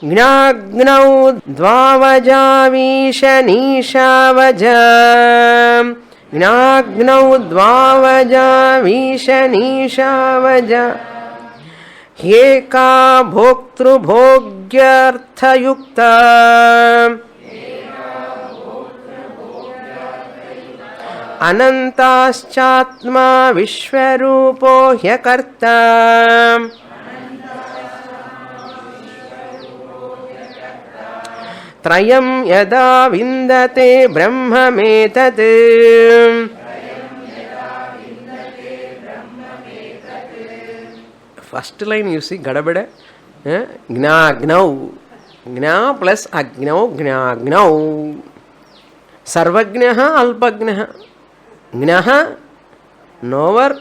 Gnagnau dvavajavishanishavajam. Gnagnau dvavajavishanishavajam. Heka bhoktru bhogyarthayukta. Anantaschatma vishwarupo hyakarta. Trayam yada vindate brahmametat. First line you see gadabada. Gna gnau. Gna plus agnau gna gnau. Sarvagnaha alpagnaha. Gnaha, knower,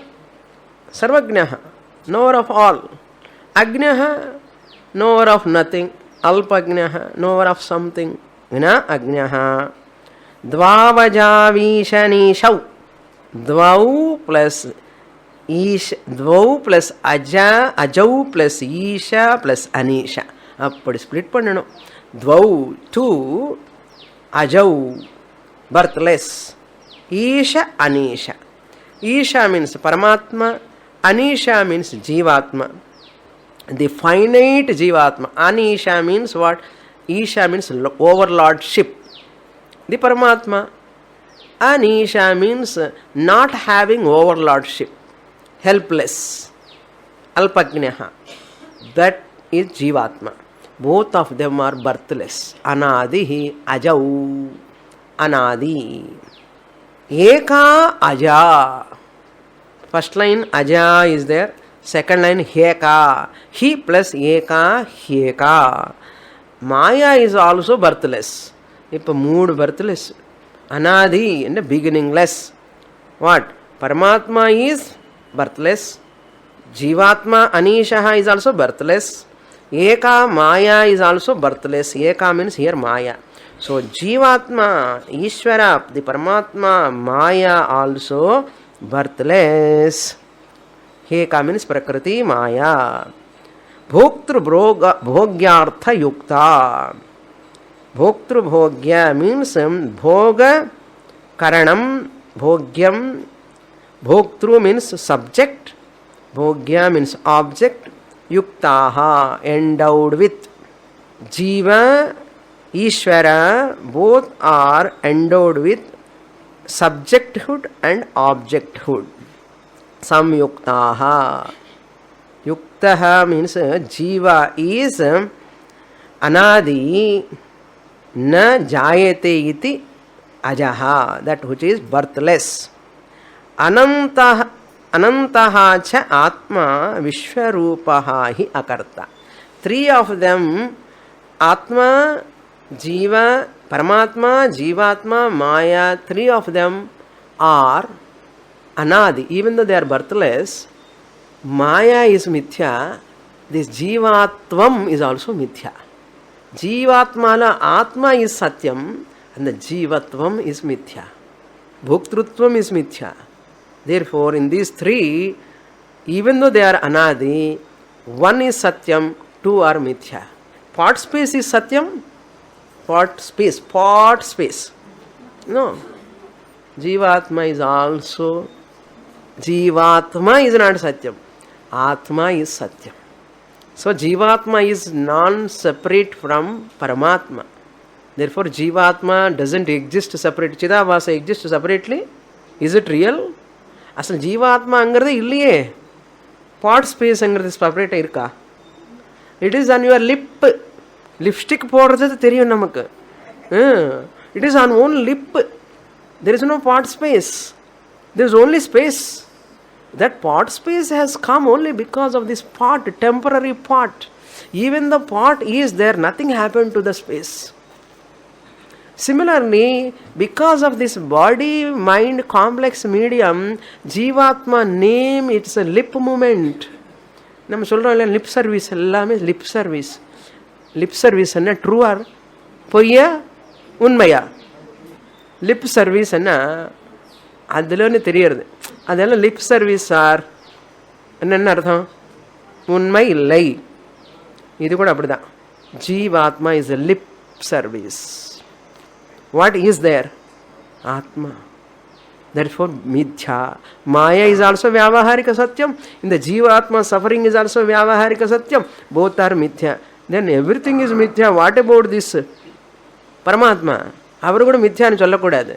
sarvagnaha, knower of all. Agnaha, knower of nothing. Alpagnaha, knower of something. Gna agnaha. Dvavajavishanishav. Dvau plus isha. Dvau plus aja. Ajau plus isha plus anisha. Appadi split pannano. Dvau, two. Ajau, birthless. Isha, Anisha. Isha means Paramatma. Anisha means Jivatma. The finite Jivatma. Anisha means what? Isha means overlordship. The Paramatma. Anisha means not having overlordship. Helpless. Alpagnaha. That is Jivatma. Both of them are birthless. Anadihi, Ajau. Anadi. Eka aja. First line aja is there. Second line heka. He plus eka heka. Maya is also birthless. If mood birthless. Anadi and beginningless. What? Paramatma is birthless. Jivatma Anishaha is also birthless. Eka Maya is also birthless. Eka means here Maya. So, Jivatma, Ishvara, the Paramatma, Maya also birthless. Heka means Prakriti, Maya. Bhoktru bhogyartha yukta. Bhoktru bhogya means bhoga, karanam, bhogyam. Bhoktru means subject. Bhogya means object. Yuktaha, endowed with. Jiva, Ishvara, both are endowed with subjecthood and objecthood. Samyuktaha. Yuktaha means Jiva is Anadi na jayate iti ajaha, that which is birthless. Anantaha cha atma vishwarupaha hi akarta. Three of them, Atma, Jiva, Paramatma, Jivatma, Maya, three of them are Anadi. Even though they are birthless, Maya is Mithya, this Jivatvam is also Mithya. Jivatmala Atma is Satyam and the Jivatvam is Mithya. Bhoktrutvam is Mithya. Therefore, in these three, even though they are Anadi, one is Satyam, two are Mithya. Pot space is Satyam. Pot space. No. Jivatma is also. Jivatma is not Satyam. Atma is Satyam. So Jivatma is non-separate from Paramatma. Therefore Jivatma doesn't exist separate. Chidavasa exists separately. Is it real? Asal Jivatma angarde illiye. Pot space angarde separate irka. It is on your lip. Lipstick போடுறது தெரியும் நமக்கு. It is on one lip. There is no pot space. There is only space. That pot space has come only because of this pot, temporary pot. Even the pot is there, nothing happened to the space. Similarly, because of this body-mind complex medium, Jivatma name, it's a lip movement. நம்ம சொல்கிறோம் இல்லை, lip service, எல்லாமே lip service. Lip service என்ன, ட்ரூவா பொய்யா உண்மையா? Lip service என்ன, அதுலன்னு தெரியறது. அதெல்லாம் லிப் சர்வீஸ் சார். என்ன அர்த்தம்? உண்மை இல்லை. இது கூட அப்படிதான். ஜீவாத்மா is a lip service. What is there? Atma. Therefore, mithya. Maya is also vyavaharika satyam. In the Jivatma, suffering is also vyavaharika satyam. Both are mithya. Then everything is mithya. What about this Paramatma? Avaru kuda mithya ani sollakudadu.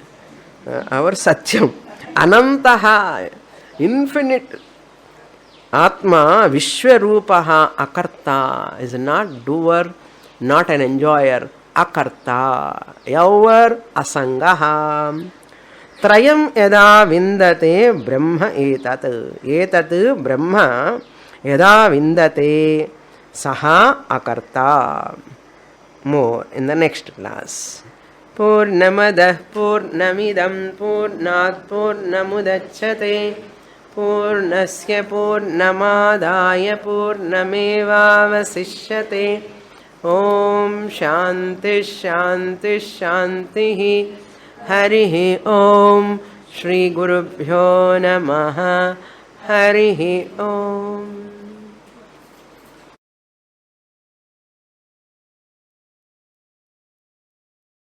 Our satyam. Anantaha. Infinite. Atma Vishwarupaha Akarta is not doer, not an enjoyer. Akarta, ever asangaha. Trayam yada vindate brahma etat. Etat brahma yada vindate saha akarta. More in the next class. Purnamadah purnamidam purnat purnamudachyate. Purnasya purnamadaya purnamevavasishyate. Om Shanti Shanti Shanti. Harihi Om. Shri Gurubhyo Namaha. Harihi Om.